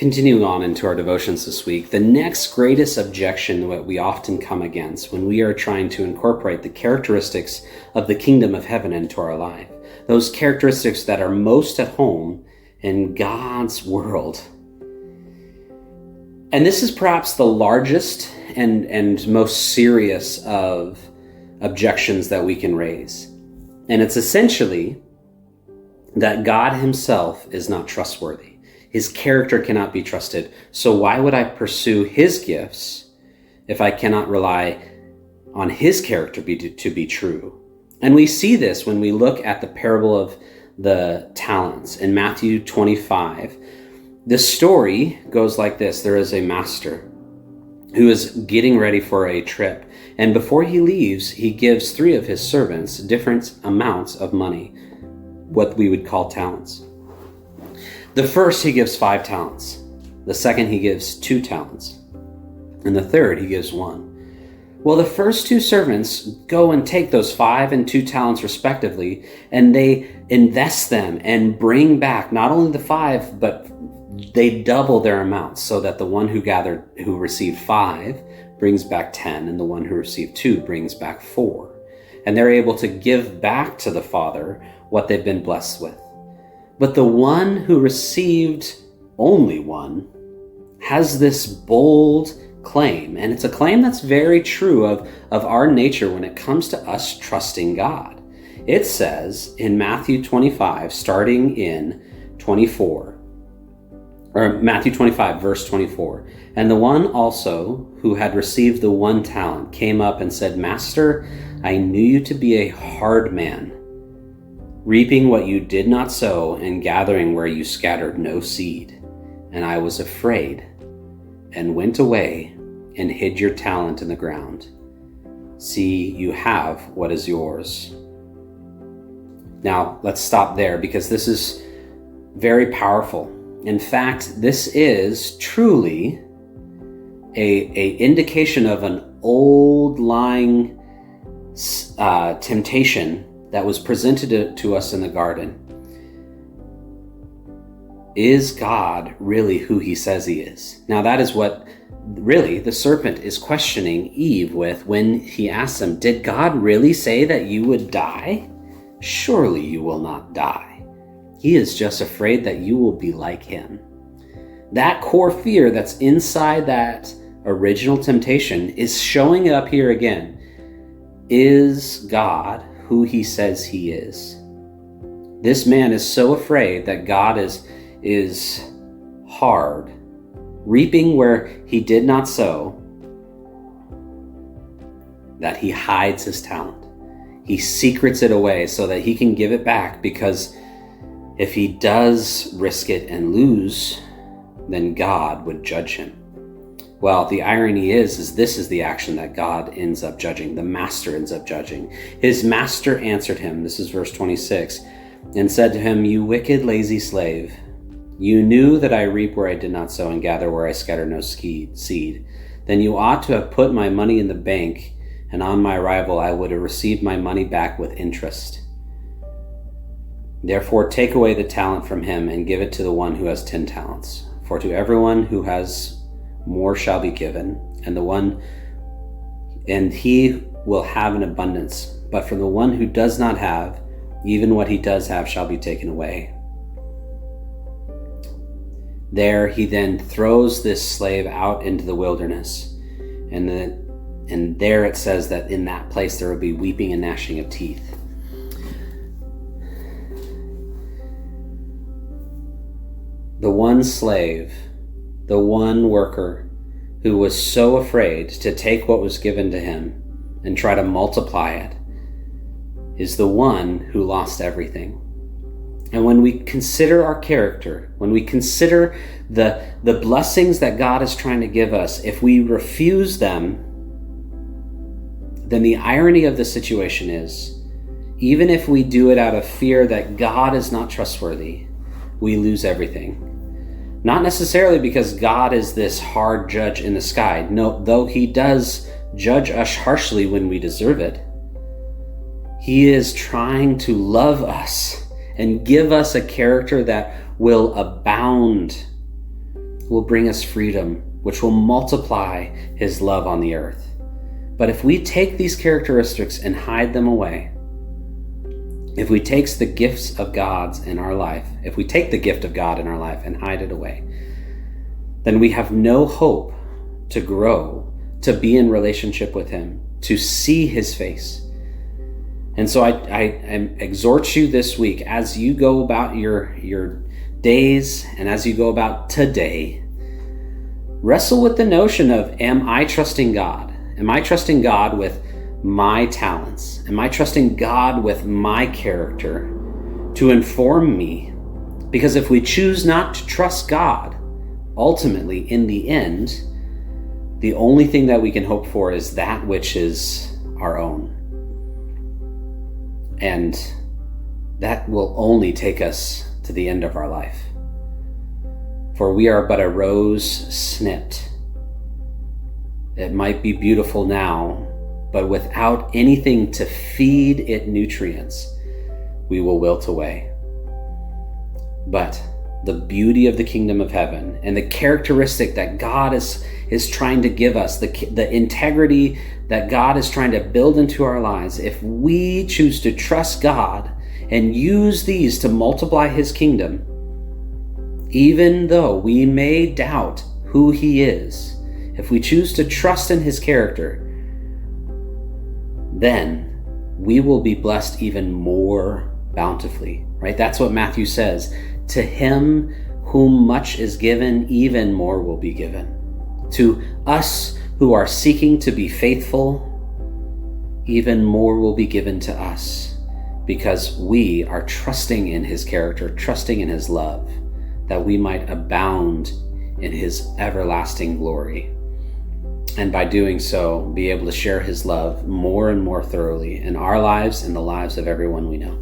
Continuing on into our devotions this week, the next greatest objection that we often come against when we are trying to incorporate the characteristics of the kingdom of heaven into our life, those characteristics that are most at home in God's world. And this is perhaps the largest and most serious of objections that we can raise. And it's essentially that God himself is not trustworthy. His character cannot be trusted. So why would I pursue his gifts if I cannot rely on his character to be true? And we see this when we look at the parable of the talents in Matthew 25. The story goes like this. There is a master who is getting ready for a trip. And before he leaves, he gives 3 of his servants different amounts of money, what we would call talents. The first he gives 5 talents. The second he gives 2 talents. And the third he gives 1. Well, the first 2 servants go and take those 5 and 2 talents respectively, and they invest them and bring back not only the 5, but they double their amounts, so that the one who received 5 brings back 10, and the one who received 2 brings back 4. And they're able to give back to the Father what they've been blessed with. But the one who received only 1 has this bold claim, and it's a claim that's very true of our nature when it comes to us trusting God. It says in Matthew 25, starting in 24, or Matthew 25, verse 24, "And the one also who had received the 1 talent came up and said, 'Master, I knew you to be a hard man, reaping what you did not sow and gathering where you scattered no seed. And I was afraid and went away and hid your talent in the ground. See, you have what is yours.'" Now, let's stop there because this is very powerful. In fact, this is truly a indication of an old lying temptation that was presented to us in the garden. Is God really who he says he is? Now that is what really the serpent is questioning Eve with when he asks him, "Did God really say that you would die? Surely you will not die. He is just afraid that you will be like him." That core fear that's inside that original temptation is showing up here again. Is God who he says he is? This man is so afraid that God is hard, reaping where he did not sow, that he hides his talent. He secrets it away so that he can give it back, because if he does risk it and lose, then God would judge him. Well, the irony is this is the action that God ends up judging. The master ends up judging. His master answered him, this is verse 26, and said to him, "You wicked, lazy slave, you knew that I reap where I did not sow and gather where I scatter no seed. Then you ought to have put my money in the bank, and on my arrival I would have received my money back with interest. Therefore take away the talent from him and give it to the one who has 10 talents. For to everyone who has more shall be given, and he will have an abundance. But from the one who does not have, even what he does have shall be taken away." There he then throws this slave out into the wilderness, and there it says that in that place there will be weeping and gnashing of teeth. The one slave, the one worker who was so afraid to take what was given to him and try to multiply it, is the one who lost everything. And when we consider our character, when we consider the blessings that God is trying to give us, if we refuse them, then the irony of the situation is, even if we do it out of fear that God is not trustworthy, we lose everything. Not necessarily because God is this hard judge in the sky. No, though he does judge us harshly when we deserve it, he is trying to love us and give us a character that will abound will bring us freedom, which will multiply his love on the earth. But if we take these characteristics and hide them away, if we take the gifts of God in our life, if we take the gift of God in our life and hide it away, then we have no hope to grow, to be in relationship with him, to see his face. And so I exhort you this week, as you go about your days and as you go about today, wrestle with the notion of, am I trusting God? Am I trusting God with my talents? Am I trusting God with my character to inform me? Because if we choose not to trust God, ultimately, in the end, the only thing that we can hope for is that which is our own. And that will only take us to the end of our life. For we are but a rose snipped. It might be beautiful now, but without anything to feed it nutrients, we will wilt away. But the beauty of the kingdom of heaven and the characteristic that God is trying to give us, the integrity that God is trying to build into our lives, if we choose to trust God and use these to multiply his kingdom, even though we may doubt who he is, if we choose to trust in his character, then we will be blessed even more bountifully, right? That's what Matthew says. To him whom much is given, even more will be given. To us who are seeking to be faithful, even more will be given to us, because we are trusting in his character, trusting in his love, that we might abound in his everlasting glory. And by doing so, be able to share his love more and more thoroughly in our lives and the lives of everyone we know.